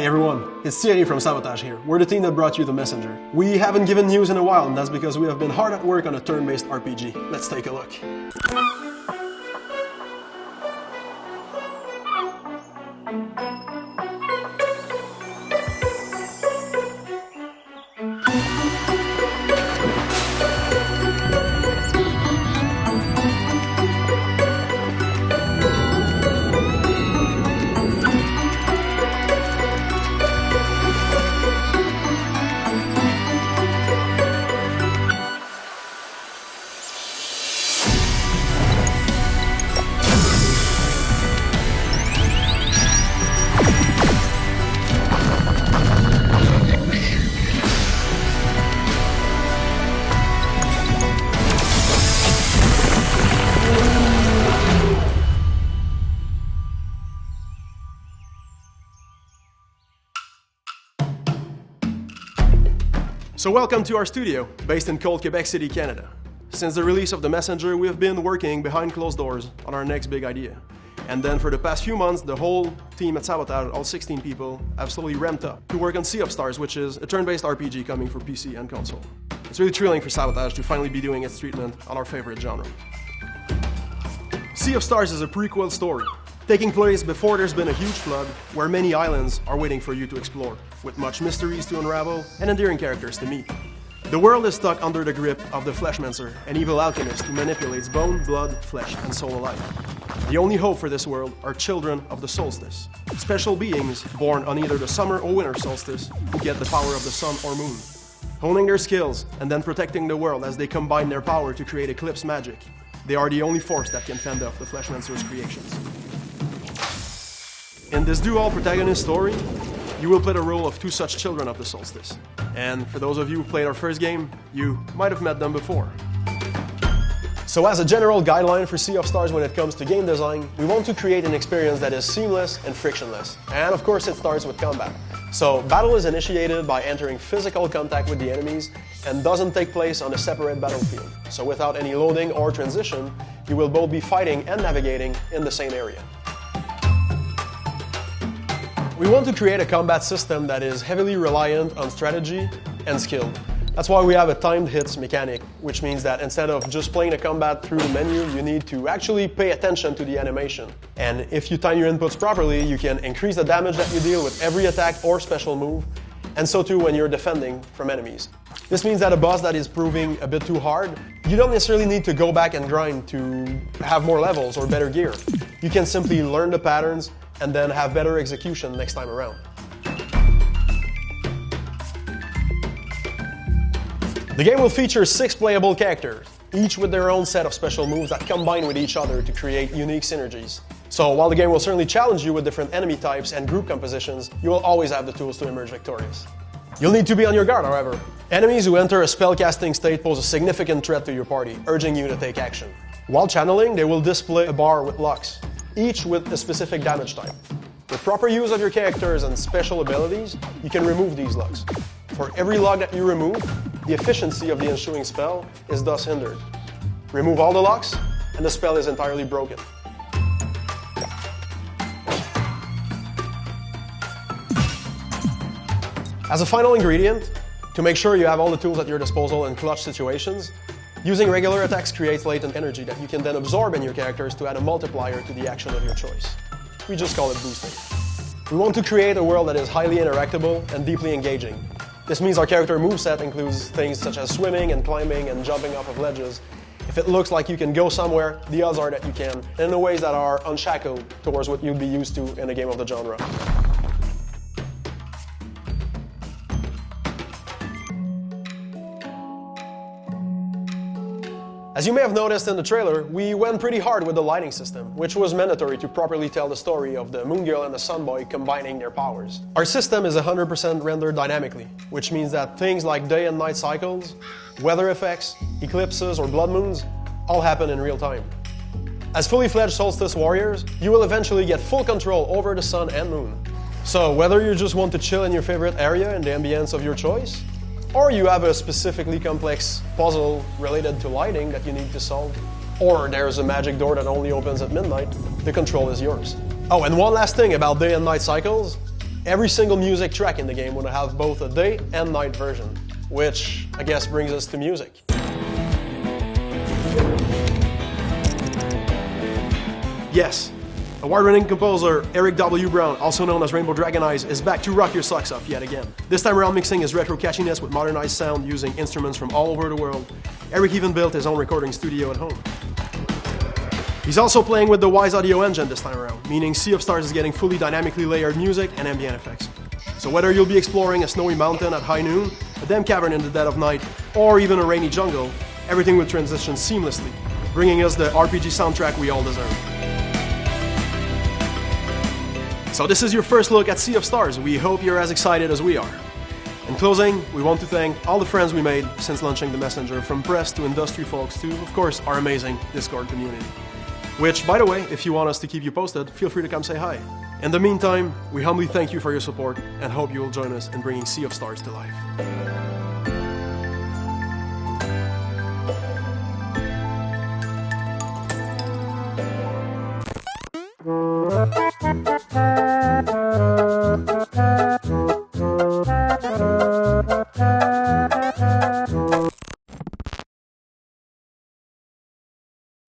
Hey everyone, it's Thierry from Sabotage here. We're the team that brought you the Messenger. We haven't given news in a while, and that's because we have been hard at work on a turn-based RPG. Let's take a look. So welcome to our studio, based in cold Quebec City, Canada. Since the release of the Messenger, we have been working behind closed doors on our next big idea. And then for the past few months, the whole team at Sabotage, all 16 people, have slowly ramped up to work on Sea of Stars, which is a turn-based RPG coming for PC and console. It's really thrilling for Sabotage to finally be doing its treatment on our favorite genre. Sea of Stars is a prequel story, taking place before there's been a huge flood, where many islands are waiting for you to explore, with much mysteries to unravel and endearing characters to meet. The world is stuck under the grip of the Fleshmancer, an evil alchemist who manipulates bone, blood, flesh, and soul alike. The only hope for this world are children of the Solstice, special beings born on either the summer or winter solstice who get the power of the sun or moon, honing their skills and then protecting the world as they combine their power to create Eclipse Magic. They are the only force that can fend off the Fleshmancer's creations. In this dual protagonist story, you will play the role of two such children of the Solstice. And for those of you who played our first game, you might have met them before. So as a general guideline for Sea of Stars when it comes to game design, we want to create an experience that is seamless and frictionless. And of course it starts with combat. So battle is initiated by entering physical contact with the enemies and doesn't take place on a separate battlefield. So without any loading or transition, you will both be fighting and navigating in the same area. We want to create a combat system that is heavily reliant on strategy and skill. That's why we have a timed hits mechanic, which means that instead of just playing the combat through the menu, you need to actually pay attention to the animation. And if you time your inputs properly, you can increase the damage that you deal with every attack or special move, and so too when you're defending from enemies. This means that a boss that is proving a bit too hard, you don't necessarily need to go back and grind to have more levels or better gear. You can simply learn the patterns and then have better execution next time around. The game will feature 6 playable characters, each with their own set of special moves that combine with each other to create unique synergies. So while the game will certainly challenge you with different enemy types and group compositions, you will always have the tools to emerge victorious. You'll need to be on your guard, however. Enemies who enter a spellcasting state pose a significant threat to your party, urging you to take action. While channeling, they will display a bar with locks, each with a specific damage type. With proper use of your characters and special abilities, you can remove these locks. For every lock that you remove, the efficiency of the ensuing spell is thus hindered. Remove all the locks, and the spell is entirely broken. As a final ingredient, to make sure you have all the tools at your disposal in clutch situations, using regular attacks creates latent energy that you can then absorb in your characters to add a multiplier to the action of your choice. We just call it boosting. We want to create a world that is highly interactable and deeply engaging. This means our character moveset includes things such as swimming and climbing and jumping off of ledges. If it looks like you can go somewhere, the odds are that you can, and in ways that are unshackled towards what you'd be used to in a game of the genre. As you may have noticed in the trailer, we went pretty hard with the lighting system, which was mandatory to properly tell the story of the Moon Girl and the Sun Boy combining their powers. Our system is 100% rendered dynamically, which means that things like day and night cycles, weather effects, eclipses, or blood moons all happen in real time. As fully fledged Solstice warriors, you will eventually get full control over the sun and moon. So whether you just want to chill in your favorite area in the ambience of your choice, or you have a specifically complex puzzle related to lighting that you need to solve, or there's a magic door that only opens at midnight, the control is yours. Oh, and one last thing about day and night cycles. Every single music track in the game would have both a day and night version, which I guess brings us to music. Yes, award-winning composer Eric W. Brown, also known as Rainbow Dragon Eyes, is back to rock your socks off yet again. This time around mixing his retro catchiness with modernized sound using instruments from all over the world. Eric even built his own recording studio at home. He's also playing with the Wise Audio engine this time around, meaning Sea of Stars is getting fully dynamically layered music and ambient effects. So whether you'll be exploring a snowy mountain at high noon, a damp cavern in the dead of night, or even a rainy jungle, everything will transition seamlessly, bringing us the RPG soundtrack we all deserve. So this is your first look at Sea of Stars. We hope you're as excited as we are. In closing, we want to thank all the friends we made since launching the Messenger, from press to industry folks to, of course, our amazing Discord community. Which, by the way, if you want us to keep you posted, feel free to come say hi. In the meantime, we humbly thank you for your support and hope you will join us in bringing Sea of Stars to life.